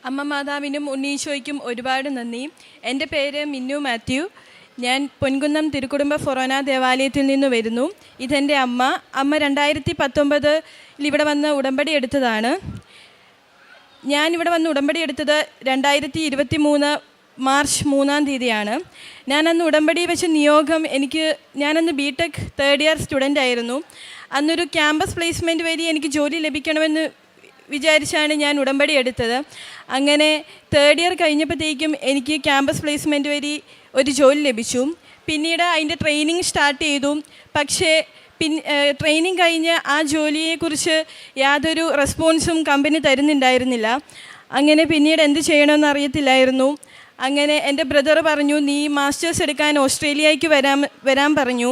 അമ്മ മാതാവിനും ഉണ്ണീശോയ്ക്കും ഒരുപാട് നന്ദി. എൻ്റെ പേര് മിന്നു മാത്യു. ഞാൻ പൊൻകുന്നം തിരുക്കുടുംബ ഫൊറോന ദേവാലയത്തിൽ നിന്ന് വരുന്നു. ഇതെൻ്റെ അമ്മ. 2019 ഇവിടെ വന്ന് ഉടമ്പടി എടുത്തതാണ്. ഞാനിവിടെ വന്ന് ഉടമ്പടി എടുത്തത് 2023 മാർച്ച് 3-ാം തീയതിയാണ്. ഞാനന്ന് ഉടമ്പടി വെച്ച നിയോഗം ഞാനന്ന് BTech 3rd ഇയർ സ്റ്റുഡൻ്റ് ആയിരുന്നു. അന്നൊരു ക്യാമ്പസ് പ്ലേസ്മെൻറ്റ് വഴി എനിക്ക് ജോലി ലഭിക്കണമെന്ന് വിചാരിച്ചാണ് ഞാൻ ഉടമ്പടി എടുത്തത്. അങ്ങനെ 3rd ഇയർ കഴിഞ്ഞപ്പോഴത്തേക്കും എനിക്ക് ക്യാമ്പസ് പ്ലേസ്മെൻറ്റ് വഴി ഒരു ജോലി ലഭിച്ചു. പിന്നീട് അതിൻ്റെ ട്രെയിനിങ് സ്റ്റാർട്ട് ചെയ്തു. പക്ഷേ ട്രെയിനിങ് കഴിഞ്ഞ് ആ ജോലിയെക്കുറിച്ച് യാതൊരു റെസ്പോൺസും കമ്പനി തരുന്നുണ്ടായിരുന്നില്ല. അങ്ങനെ പിന്നീട് എന്ത് ചെയ്യണമെന്ന് അറിയത്തില്ലായിരുന്നു. അങ്ങനെ എൻ്റെ ബ്രദർ പറഞ്ഞു, നീ മാസ്റ്റേഴ്സ് എടുക്കാൻ ഓസ്ട്രേലിയയ്ക്ക് വരാൻ പറഞ്ഞു.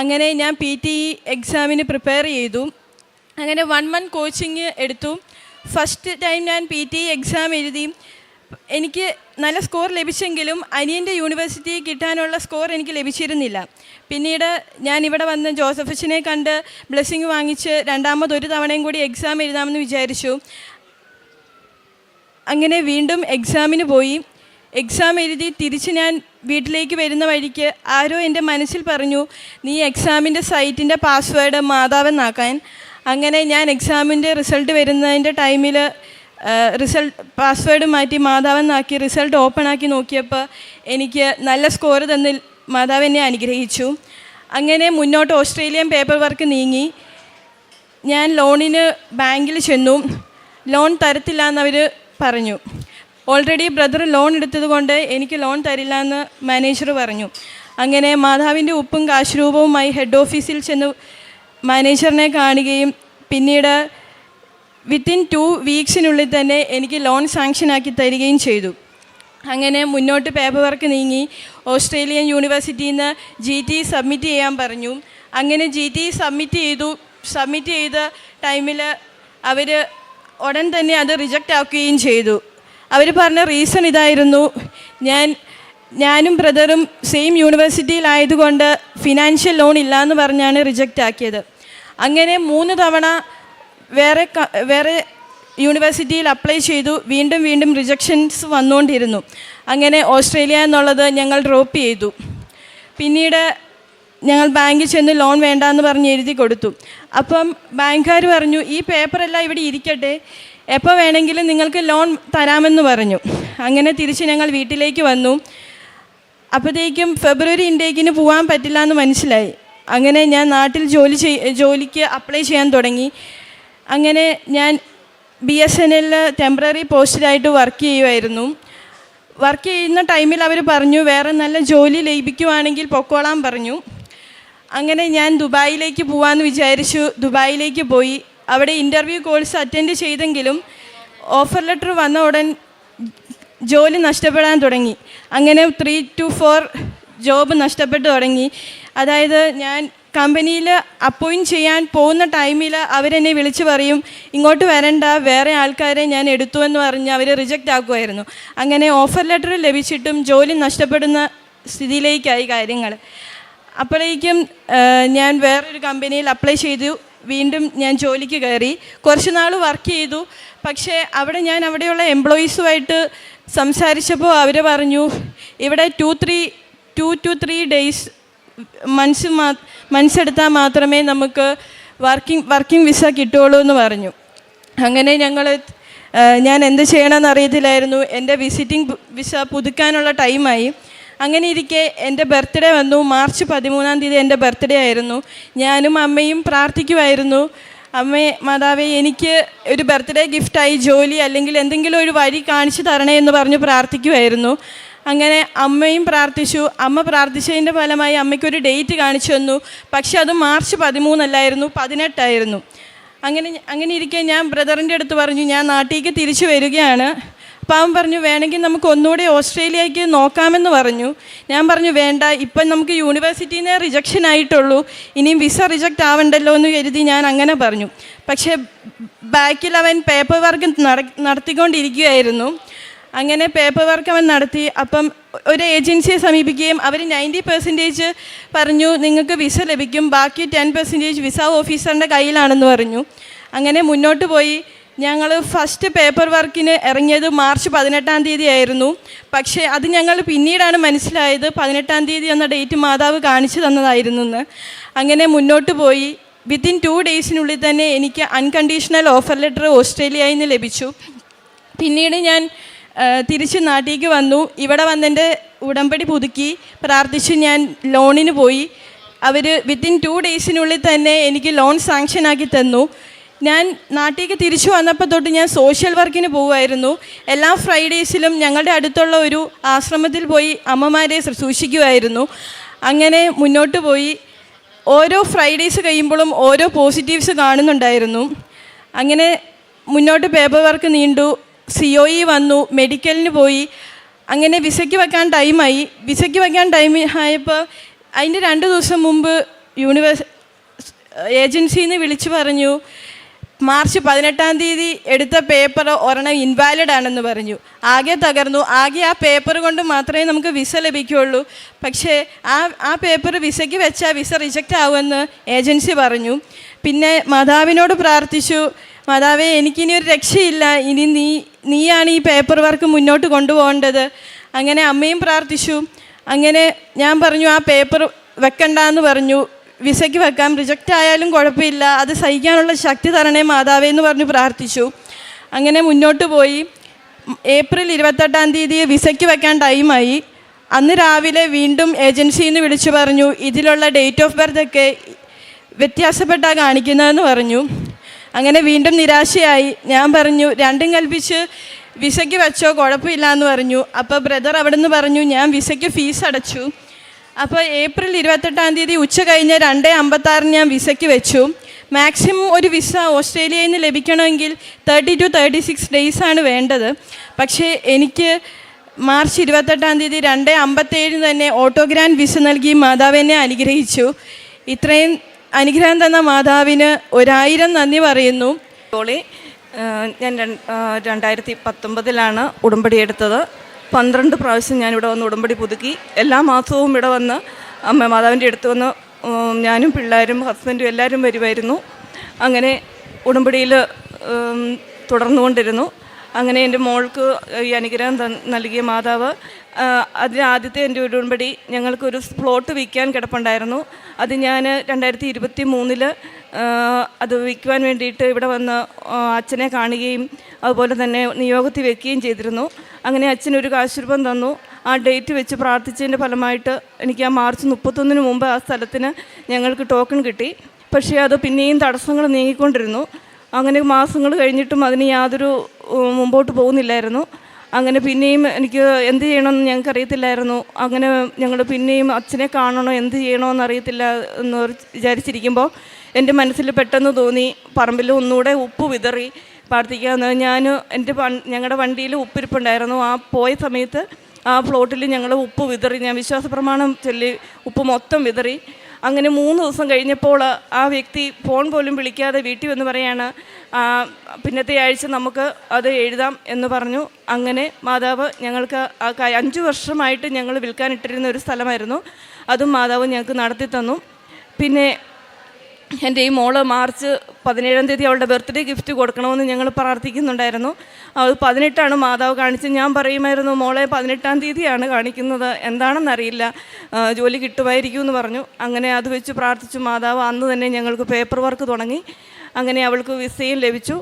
അങ്ങനെ ഞാൻ PTE എക്സാമിന് പ്രിപ്പയർ ചെയ്തു. അങ്ങനെ 1 month കോച്ചിങ് എടുത്തു. ഫസ്റ്റ് ടൈം ഞാൻ PTE എക്സാം എഴുതി. എനിക്ക് നല്ല സ്കോർ ലഭിച്ചെങ്കിലും അനിയൻ്റെ യൂണിവേഴ്സിറ്റി കിട്ടാനുള്ള സ്കോർ എനിക്ക് ലഭിച്ചിരുന്നില്ല. പിന്നീട് ഞാൻ ഇവിടെ വന്ന് ജോസഫ് അച്ഛനെ കണ്ട് ബ്ലെസ്സിങ് വാങ്ങിച്ച് രണ്ടാമതൊരു തവണയും കൂടി എക്സാം എഴുതാമെന്ന് വിചാരിച്ചു. അങ്ങനെ വീണ്ടും എക്സാമിന് പോയി. എക്സാം എഴുതി തിരിച്ച് ഞാൻ വീട്ടിലേക്ക് വരുന്ന വഴിക്ക് ആരോ എൻ്റെ മനസ്സിൽ പറഞ്ഞു, നീ എക്സാമിൻ്റെ സൈറ്റിൻ്റെ പാസ്വേഡ് മാതാവെന്നാക്കാൻ. അങ്ങനെ ഞാൻ എക്സാമിൻ്റെ റിസൾട്ട് വരുന്നതിൻ്റെ ടൈമിൽ പാസ്വേഡ് മാറ്റി മാതാവെന്നാക്കി റിസൾട്ട് ഓപ്പണാക്കി നോക്കിയപ്പോൾ എനിക്ക് നല്ല സ്കോർ തന്നിൽ മാതാവ് എന്നെ അനുഗ്രഹിച്ചു. അങ്ങനെ മുന്നോട്ട് ഓസ്ട്രേലിയൻ പേപ്പർ വർക്ക് നീങ്ങി. ഞാൻ ലോണിന് ബാങ്കിൽ ചെന്നു. ലോൺ തരത്തില്ല എന്നവർ പറഞ്ഞു. ഓൾറെഡി ബ്രദർ ലോൺ എടുത്തത് കൊണ്ട് എനിക്ക് ലോൺ തരില്ല എന്ന് മാനേജർ പറഞ്ഞു. അങ്ങനെ മാതാവിൻ്റെ ഉപ്പും കാശുരൂപവുമായി ഹെഡ് ഓഫീസിൽ ചെന്ന് മാനേജറിനെ കാണുകയും പിന്നീട് വിത്തിൻ 2 വീക്സിനുള്ളിൽ തന്നെ എനിക്ക് ലോൺ സാങ്ഷനാക്കി തരികയും ചെയ്തു. അങ്ങനെ മുന്നോട്ട് പേപ്പർ വർക്ക് നീങ്ങി. ഓസ്ട്രേലിയൻ യൂണിവേഴ്സിറ്റിയിൽ നിന്ന് GT സബ്മിറ്റ് ചെയ്യാൻ പറഞ്ഞു. അങ്ങനെ GT സബ്മിറ്റ് ചെയ്ത ടൈമിൽ അവർ ഉടൻ തന്നെ അത് റിജക്റ്റ് ആക്കുകയും ചെയ്തു. അവർ പറഞ്ഞ റീസൺ ഇതായിരുന്നു, ഞാനും ബ്രദറും സെയിം യൂണിവേഴ്സിറ്റിയിലായതുകൊണ്ട് ഫിനാൻഷ്യൽ ലോൺ ഇല്ലയെന്ന് പറഞ്ഞാണ് റിജക്റ്റ് ആക്കിയത്. അങ്ങനെ 3 തവണ വേറെ യൂണിവേഴ്സിറ്റിയിൽ അപ്ലൈ ചെയ്തു. വീണ്ടും റിജക്ഷൻസ് വന്നുകൊണ്ടിരുന്നു. അങ്ങനെ ഓസ്ട്രേലിയ എന്നുള്ളത് ഞങ്ങൾ ഡ്രോപ്പ് ചെയ്തു. പിന്നീട് ഞങ്ങൾ ബാങ്കിൽ ചെന്ന് ലോൺ വേണ്ടാന്ന് പറഞ്ഞ് എഴുതി കൊടുത്തു. അപ്പം ബാങ്കുകാർ പറഞ്ഞു, ഈ പേപ്പറെല്ലാം ഇവിടെ ഇരിക്കട്ടെ, എപ്പോൾ വേണമെങ്കിലും നിങ്ങൾക്ക് ലോൺ തരാമെന്ന് പറഞ്ഞു. അങ്ങനെ തിരിച്ച് ഞങ്ങൾ വീട്ടിലേക്ക് വന്നു. അപ്പോഴത്തേക്കും ഫെബ്രുവരി ഇൻടേക്കിന് പോകാൻ പറ്റില്ല എന്ന് മനസ്സിലായി. അങ്ങനെ ഞാൻ നാട്ടിൽ ജോലിക്ക് അപ്ലൈ ചെയ്യാൻ തുടങ്ങി. അങ്ങനെ ഞാൻ BSNL ടെമ്പററി പോസ്റ്റിലായിട്ട് വർക്ക് ചെയ്യുമായിരുന്നു. വർക്ക് ചെയ്യുന്ന ടൈമിൽ അവർ പറഞ്ഞു, വേറെ നല്ല ജോലി ലഭിക്കുവാണെങ്കിൽ പൊക്കോളാൻ പറഞ്ഞു. അങ്ങനെ ഞാൻ ദുബായിലേക്ക് പോകാമെന്ന് വിചാരിച്ചു. ദുബായിലേക്ക് പോയി. അവിടെ ഇൻ്റർവ്യൂ കോഴ്സ് അറ്റൻഡ് ചെയ്തെങ്കിലും ഓഫർ ലെറ്റർ വന്ന ഉടൻ ജോലി നഷ്ടപ്പെടാൻ തുടങ്ങി. അങ്ങനെ 3 to 4 ജോബ് നഷ്ടപ്പെട്ടു തുടങ്ങി. അതായത് ഞാൻ കമ്പനിയിൽ അപ്പോയിൻറ്റ് ചെയ്യാൻ പോകുന്ന ടൈമിൽ അവരെന്നെ വിളിച്ച് പറയും, ഇങ്ങോട്ട് വരണ്ട, വേറെ ആൾക്കാരെ ഞാൻ എടുത്തു എന്ന് പറഞ്ഞ് അവർ റിജക്റ്റ് ആക്കുമായിരുന്നു. അങ്ങനെ ഓഫർ ലെറ്റർ ലഭിച്ചിട്ടും ജോലി നഷ്ടപ്പെടുന്ന സ്ഥിതിയിലേക്കായി കാര്യങ്ങൾ. അപ്പോഴേക്കും ഞാൻ വേറൊരു കമ്പനിയിൽ അപ്ലൈ ചെയ്തു. വീണ്ടും ഞാൻ ജോലിക്ക് കയറി. കുറച്ച് നാൾ വർക്ക് ചെയ്തു. പക്ഷേ ഞാൻ അവിടെയുള്ള എംപ്ലോയീസുമായിട്ട് സംസാരിച്ചപ്പോൾ അവർ പറഞ്ഞു, ഇവിടെ 2 to 3 ഡേയ്സ് മന്ത്സ് എടുത്താൽ മാത്രമേ നമുക്ക് വർക്കിംഗ് വിസ കിട്ടുകയുള്ളൂ എന്ന് പറഞ്ഞു. അങ്ങനെ ഞാൻ എന്ത് ചെയ്യണമെന്ന് അറിയത്തില്ലായിരുന്നു. എൻ്റെ വിസിറ്റിംഗ് വിസ പുതുക്കാനുള്ള ടൈമായി. അങ്ങനെ ഇരിക്കെ എൻ്റെ ബർത്ത്ഡേ വന്നു. മാർച്ച് 13-ാം തീയതി എൻ്റെ ബർത്ത്ഡേ ആയിരുന്നു. ഞാനും അമ്മയും പ്രാർത്ഥിക്കുമായിരുന്നു, അമ്മേ മാതാവേ, എനിക്ക് ഒരു ബർത്ത്ഡേ ഗിഫ്റ്റായി ജോലി അല്ലെങ്കിൽ എന്തെങ്കിലും ഒരു വഴി കാണിച്ചു തരണേ എന്ന് പറഞ്ഞ് പ്രാർത്ഥിക്കുമായിരുന്നു. അങ്ങനെ അമ്മയും പ്രാർത്ഥിച്ചു. അമ്മ പ്രാർത്ഥിച്ചതിൻ്റെ ഫലമായി അമ്മയ്ക്കൊരു ഡേറ്റ് കാണിച്ചു തന്നു. പക്ഷെ അത് മാർച്ച് 13 അല്ലായിരുന്നു, 18 ആയിരുന്നു. അങ്ങനെ ഇരിക്കെ ഞാൻ ബ്രദറിൻ്റെ അടുത്ത് പറഞ്ഞു, ഞാൻ നാട്ടിലേക്ക് തിരിച്ചു വരികയാണ്. അപ്പം അവൻ പറഞ്ഞു, വേണമെങ്കിൽ നമുക്ക് ഒന്നുകൂടി ഓസ്ട്രേലിയക്ക് നോക്കാമെന്ന് പറഞ്ഞു. ഞാൻ പറഞ്ഞു, വേണ്ട, ഇപ്പം നമുക്ക് യൂണിവേഴ്സിറ്റിയിൽ നിന്ന് റിജക്ഷൻ ആയിട്ടുള്ളൂ, ഇനിയും വിസ റിജക്റ്റ് ആവണ്ടല്ലോ എന്ന് കരുതി ഞാൻ അങ്ങനെ പറഞ്ഞു. പക്ഷേ ബാക്കിൽ അവൻ പേപ്പർ വർക്ക് നടത്തിക്കൊണ്ടിരിക്കുകയായിരുന്നു. അങ്ങനെ പേപ്പർ വർക്ക് അവൻ നടത്തി. അപ്പം ഒരു ഏജൻസിയെ സമീപിക്കുകയും അവർ 90% പറഞ്ഞു, നിങ്ങൾക്ക് വിസ ലഭിക്കും, ബാക്കി 10% വിസ ഓഫീസറിൻ്റെ കയ്യിലാണെന്ന് പറഞ്ഞു. അങ്ങനെ മുന്നോട്ട് പോയി. ഞങ്ങൾ ഫസ്റ്റ് പേപ്പർ വർക്കിന് ഇറങ്ങിയത് മാർച്ച് 18-ാം തീയതി ആയിരുന്നു. പക്ഷേ അത് ഞങ്ങൾ പിന്നീടാണ് മനസ്സിലായത് 18-ാം തീയതി എന്ന ഡേറ്റ് മാതാവ് കാണിച്ചു തന്നതായിരുന്നു എന്ന്. അങ്ങനെ മുന്നോട്ട് പോയി. വിത്തിൻ 2 ഡേയ്സിനുള്ളിൽ തന്നെ എനിക്ക് അൺകണ്ടീഷണൽ ഓഫർ ലെറ്റർ ഓസ്ട്രേലിയയിൽ നിന്ന് ലഭിച്ചു. പിന്നീട് ഞാൻ തിരിച്ച് നാട്ടിലേക്ക് വന്നു. ഇവിടെ വന്നെൻ്റെ ഉടമ്പടി പുതുക്കി പ്രാർത്ഥിച്ച് ഞാൻ ലോണിന് പോയി. അവർ വിത്തിൻ 2 ഡേയ്സിനുള്ളിൽ തന്നെ എനിക്ക് ലോൺ സാങ്ഷനാക്കി തന്നു. ഞാൻ നാട്ടിലേക്ക് തിരിച്ചു വന്നപ്പോൾ തൊട്ട് ഞാൻ സോഷ്യൽ വർക്കിന് പോകുമായിരുന്നു. എല്ലാ ഫ്രൈഡേയ്സിലും ഞങ്ങളുടെ അടുത്തുള്ള ഒരു ആശ്രമത്തിൽ പോയി അമ്മമാരെ ശുശ്രൂഷിക്കുമായിരുന്നു. അങ്ങനെ മുന്നോട്ട് പോയി. ഓരോ ഫ്രൈഡേയ്സ് കഴിയുമ്പോഴും ഓരോ പോസിറ്റീവ്സ് കാണുന്നുണ്ടായിരുന്നു. അങ്ങനെ മുന്നോട്ട് പേപ്പർ വർക്ക് നീണ്ടു. COE വന്നു, മെഡിക്കലിന് പോയി. അങ്ങനെ വിസയ്ക്ക് വെക്കാൻ ടൈമായി. വിസയ്ക്ക് വെക്കാൻ ടൈം ആയപ്പോൾ അതിൻ്റെ 2 ദിവസം മുമ്പ് ഏജൻസിയിൽ നിന്ന് വിളിച്ചു പറഞ്ഞു, മാർച്ച് 18-ാം തീയതി എടുത്ത പേപ്പർ ഒരെണ്ണം ഇൻവാലിഡ് ആണെന്ന് പറഞ്ഞു. ആകെ തകർന്നു. ആകെ ആ പേപ്പർ കൊണ്ട് മാത്രമേ നമുക്ക് വിസ ലഭിക്കുകയുള്ളൂ. പക്ഷേ ആ പേപ്പർ വിസയ്ക്ക് വെച്ചാൽ വിസ റിജക്റ്റ് ആവുമെന്ന് ഏജൻസി പറഞ്ഞു. പിന്നെ മാതാവിനോട് പ്രാർത്ഥിച്ചു, മാതാവേ എനിക്കിനി ഒരു രക്ഷയില്ല, ഇനി നീയാണ് ഈ പേപ്പർ വർക്ക് മുന്നോട്ട് കൊണ്ടുപോകേണ്ടത്. അങ്ങനെ അമ്മയും പ്രാർത്ഥിച്ചു. അങ്ങനെ ഞാൻ പറഞ്ഞു ആ പേപ്പർ വെക്കണ്ടെന്ന് പറഞ്ഞു. വിസയ്ക്ക് വെക്കാം, റിജക്റ്റ് ആയാലും കുഴപ്പമില്ല, അത് സഹിക്കാനുള്ള ശക്തി തരണേ മാതാവേ എന്ന് പറഞ്ഞ് പ്രാർത്ഥിച്ചു. അങ്ങനെ മുന്നോട്ട് പോയി. ഏപ്രിൽ 28-ാം തീയതി വിസയ്ക്ക് വെക്കാൻ ടൈമായി. അന്ന് രാവിലെ വീണ്ടും ഏജൻസിയിൽ നിന്ന് വിളിച്ചു പറഞ്ഞു, ഇതിലുള്ള ഡേറ്റ് ഓഫ് ബർത്ത് ഒക്കെ വ്യത്യാസപ്പെട്ടാണ് കാണിക്കുന്നതെന്ന് പറഞ്ഞു. അങ്ങനെ വീണ്ടും നിരാശയായി. ഞാൻ പറഞ്ഞു രണ്ടും കൽപ്പിച്ച് വിസയ്ക്ക് വെച്ചോ, കുഴപ്പമില്ല എന്ന് പറഞ്ഞു. അപ്പോൾ ബ്രദർ അവിടെ നിന്ന് പറഞ്ഞു ഞാൻ വിസയ്ക്ക് ഫീസ് അടച്ചു. അപ്പോൾ ഏപ്രിൽ 28-ാം തീയതി ഉച്ച കഴിഞ്ഞ് 2:56 ഞാൻ വിസയ്ക്ക് വെച്ചു. മാക്സിമം ഒരു വിസ ഓസ്ട്രേലിയയിൽ നിന്ന് ലഭിക്കണമെങ്കിൽ 30 to 36 ഡേയ്സാണ് വേണ്ടത്. പക്ഷേ എനിക്ക് മാർച്ച് 28-ാം തീയതി 2:57 തന്നെ ഓട്ടോഗ്രാൻഡ് വിസ നൽകി മാതാവിനെ അനുഗ്രഹിച്ചു. ഇത്രയും അനുഗ്രഹം തന്ന മാതാവിന് 1000 നന്ദി പറയുന്നു. ഞാൻ 2019 ഉടമ്പടി എടുത്തത്. 12 പ്രാവശ്യം ഞാനിവിടെ വന്ന് ഉടമ്പടി പുതുക്കി. എല്ലാ മാസവും ഇവിടെ വന്ന് അമ്മ മാതാവിൻ്റെ അടുത്ത് വന്ന് ഞാനും പിള്ളേരും ഹസ്ബൻഡും എല്ലാവരും വരുമായിരുന്നു. അങ്ങനെ ഉടമ്പടിയിൽ തുടർന്നുകൊണ്ടിരുന്നു. അങ്ങനെ എൻ്റെ മോൾക്ക് ഈ അനുഗ്രഹം നൽകിയ മാതാവ്, അതിന് ആദ്യത്തെ എൻ്റെ ഉടമ്പടി ഞങ്ങൾക്കൊരു പ്ലോട്ട് വിൽക്കാൻ കിടപ്പുണ്ടായിരുന്നു. അത് ഞാൻ 2023 അത് വിൽക്കുവാൻ വേണ്ടിയിട്ട് ഇവിടെ വന്ന് അച്ഛനെ കാണുകയും അതുപോലെ തന്നെ നിയോഗത്തിൽ വെക്കുകയും ചെയ്തിരുന്നു. അങ്ങനെ അച്ഛനൊരു കാശുരൂപം തന്നു. ആ ഡേറ്റ് വെച്ച് പ്രാർത്ഥിച്ചതിൻ്റെ ഫലമായിട്ട് എനിക്ക് ആ മാർച്ച് 31 മുമ്പ് ആ സ്ഥലത്തിന് ഞങ്ങൾക്ക് ടോക്കൺ കിട്ടി. പക്ഷേ അത് പിന്നെയും തടസ്സങ്ങൾ നീങ്ങിക്കൊണ്ടിരുന്നു. അങ്ങനെ മാസങ്ങൾ കഴിഞ്ഞിട്ടും അതിന് യാതൊരു മുമ്പോട്ട് പോകുന്നില്ലായിരുന്നു. അങ്ങനെ പിന്നെയും എനിക്ക് എന്ത് ചെയ്യണമെന്ന് ഞങ്ങൾക്ക് അറിയത്തില്ലായിരുന്നു. അങ്ങനെ ഞങ്ങൾ പിന്നെയും അച്ഛനെ കാണണോ എന്ത് ചെയ്യണമെന്ന് അറിയത്തില്ല എന്ന് വിചാരിച്ചിരിക്കുമ്പോൾ എൻ്റെ മനസ്സിൽ പെട്ടെന്ന് തോന്നി പറമ്പിൽ ഒന്നുകൂടെ ഉപ്പ് വിതറി പ്രാർത്ഥിക്കാമെന്ന്. ഞങ്ങളുടെ വണ്ടിയിൽ ഉപ്പിരിപ്പുണ്ടായിരുന്നു. ആ പോയ സമയത്ത് ആ പ്ലോട്ടിൽ ഞങ്ങൾ ഉപ്പ് വിതറി. ഞാൻ വിശ്വാസ പ്രമാണം ചൊല്ലി ഉപ്പ് മൊത്തം വിതറി. അങ്ങനെ 3 ദിവസം കഴിഞ്ഞപ്പോൾ ആ വ്യക്തി ഫോൺ പോലും വിളിക്കാതെ വീട്ടിൽ വന്ന് പറയാണ്, പിന്നത്തെ ആഴ്ച നമുക്ക് അത് എഴുതാം എന്ന് പറഞ്ഞു. അങ്ങനെ മാതാവ് ഞങ്ങൾക്ക് 5 വർഷമായിട്ട് ഞങ്ങൾ വിൽക്കാനിട്ടിരുന്ന ഒരു സ്ഥലമായിരുന്നു. അതും മാതാവ് ഞങ്ങൾക്ക് നടത്തി തന്നു. പിന്നെ എൻ്റെ ഈ മോള് മാർച്ച് 17-ാം തീയതി അവളുടെ ബർത്ത്ഡേ ഗിഫ്റ്റ് കൊടുക്കണമെന്ന് ഞങ്ങൾ പ്രാർത്ഥിക്കുന്നുണ്ടായിരുന്നു. അത് 18 മാതാവ് കാണിച്ച്. ഞാൻ പറയുമായിരുന്നു മോളെ 18-ാം തീയതിയാണ് കാണിക്കുന്നത്, എന്താണെന്നറിയില്ല, ജോലി കിട്ടുമായിരിക്കും എന്ന് പറഞ്ഞു. അങ്ങനെ അത് വെച്ച് പ്രാർത്ഥിച്ചു. മാതാവ് അന്ന് തന്നെ ഞങ്ങൾക്ക് പേപ്പർ വർക്ക് തുടങ്ങി. അങ്ങനെ അവൾക്ക് വിസയും ലഭിച്ചു.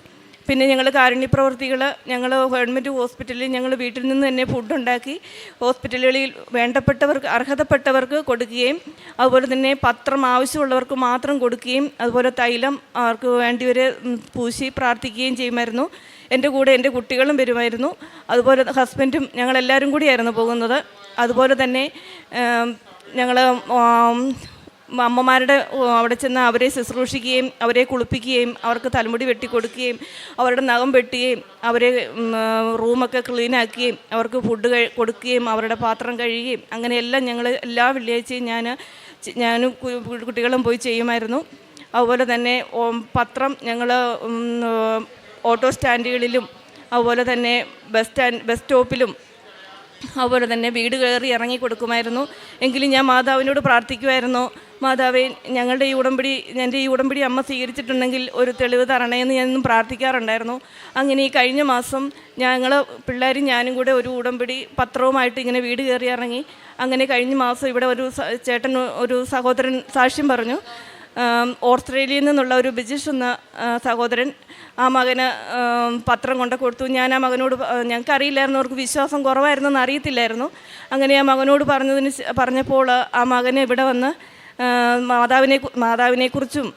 പിന്നെ ഞങ്ങൾ കാരുണ്യപ്രവർത്തികൾ ഞങ്ങൾ ഗവൺമെൻറ് ഹോസ്പിറ്റലിൽ ഞങ്ങൾ വീട്ടിൽ നിന്ന് തന്നെ ഫുഡ് ഉണ്ടാക്കി ഹോസ്പിറ്റലുകളിൽ വേണ്ടപ്പെട്ടവർക്ക് അർഹതപ്പെട്ടവർക്ക് കൊടുക്കുകയും അതുപോലെ തന്നെ പത്രം ആവശ്യമുള്ളവർക്ക് മാത്രം കൊടുക്കുകയും അതുപോലെ തൈലം അവർക്ക് വേണ്ടിവരെ പൂശി പ്രാർത്ഥിക്കുകയും ചെയ്യുമായിരുന്നു. എൻ്റെ കൂടെ എൻ്റെ കുട്ടികളും വരുമായിരുന്നു. അതുപോലെ ഹസ്ബൻഡും ഞങ്ങളെല്ലാവരും കൂടിയായിരുന്നു പോകുന്നത്. അതുപോലെ തന്നെ ഞങ്ങൾ അമ്മമാരുടെ അവിടെ ചെന്ന് അവരെ ശുശ്രൂഷിക്കുകയും അവരെ കുളിപ്പിക്കുകയും അവർക്ക് തലമുടി വെട്ടിക്കൊടുക്കുകയും അവരുടെ നഖം വെട്ടുകയും അവരെ റൂമൊക്കെ ക്ലീനാക്കുകയും അവർക്ക് ഫുഡ് കൊടുക്കുകയും അവരുടെ പാത്രം കഴുകുകയും അങ്ങനെയെല്ലാം ഞങ്ങൾ എല്ലാ വെള്ളിയാഴ്ചയും ഞാനും കുട്ടികളും പോയി ചെയ്യുമായിരുന്നു. അതുപോലെ തന്നെ പത്രം ഞങ്ങൾ ഓട്ടോ സ്റ്റാൻഡുകളിലും അതുപോലെ തന്നെ ബസ് സ്റ്റോപ്പിലും അതുപോലെ തന്നെ വീട് കയറി ഇറങ്ങി കൊടുക്കുമായിരുന്നു. എങ്കിലും ഞാൻ മാതാവിനോട് പ്രാർത്ഥിക്കുമായിരുന്നു, മാതാവേ എൻ്റെ ഈ ഉടമ്പടി അമ്മ സ്വീകരിച്ചിട്ടുണ്ടെങ്കിൽ ഒരു തെളിവ് തരണേന്ന് ഞാനെന്നും പ്രാർത്ഥിക്കാറുണ്ടായിരുന്നു. അങ്ങനെ ഈ കഴിഞ്ഞ മാസം ഞങ്ങൾ പിള്ളേരും ഞാനും കൂടെ ഒരു ഉടമ്പടി പത്രവുമായിട്ട് ഇങ്ങനെ വീട് കയറി ഇറങ്ങി. അങ്ങനെ കഴിഞ്ഞ മാസം ഇവിടെ ഒരു സഹോദരൻ സാക്ഷ്യം പറഞ്ഞു. ഓസ്ട്രേലിയയിൽ നിന്നുള്ള ഒരു ബിജിഷ് എന്ന സഹോദരൻ ആ മകന് പത്രം കൊണ്ട് കൊടുത്തു. ഞാൻ ആ മകനോട്, ഞങ്ങൾക്കറിയില്ലായിരുന്നു, അവർക്ക് വിശ്വാസം കുറവായിരുന്നെന്ന് അറിയത്തില്ലായിരുന്നു. അങ്ങനെ ആ മകനോട് പറഞ്ഞപ്പോൾ ആ മകന് ഇവിടെ വന്ന് മാതാവിനെക്കുറിച്ചും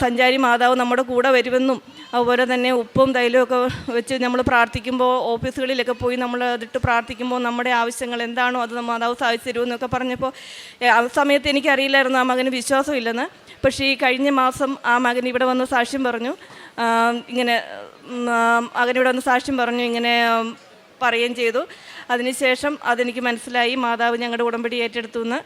സഞ്ചാരി മാതാവ് നമ്മുടെ കൂടെ വരുമെന്നും അതുപോലെ തന്നെ ഉപ്പും തൈലമൊക്കെ വെച്ച് നമ്മൾ പ്രാർത്ഥിക്കുമ്പോൾ ഓഫീസുകളിലൊക്കെ പോയി നമ്മൾ അതിട്ട് പ്രാർത്ഥിക്കുമ്പോൾ നമ്മുടെ ആവശ്യങ്ങൾ എന്താണോ അത് മാതാവ് സാധിച്ചു തരുമെന്നൊക്കെ പറഞ്ഞപ്പോൾ ആ സമയത്ത് എനിക്കറിയില്ലായിരുന്നു ആ മകന് വിശ്വാസമില്ലെന്ന്. പക്ഷേ ഈ കഴിഞ്ഞ മാസം ആ മകൻ ഇവിടെ വന്ന് സാക്ഷ്യം പറഞ്ഞു. ഇങ്ങനെ പറയുകയും ചെയ്തു. അതിനുശേഷം അതെനിക്ക് മനസ്സിലായി, മാതാവ് ഞങ്ങളുടെ ഉടമ്പടി ഏറ്റെടുത്തു എന്ന്.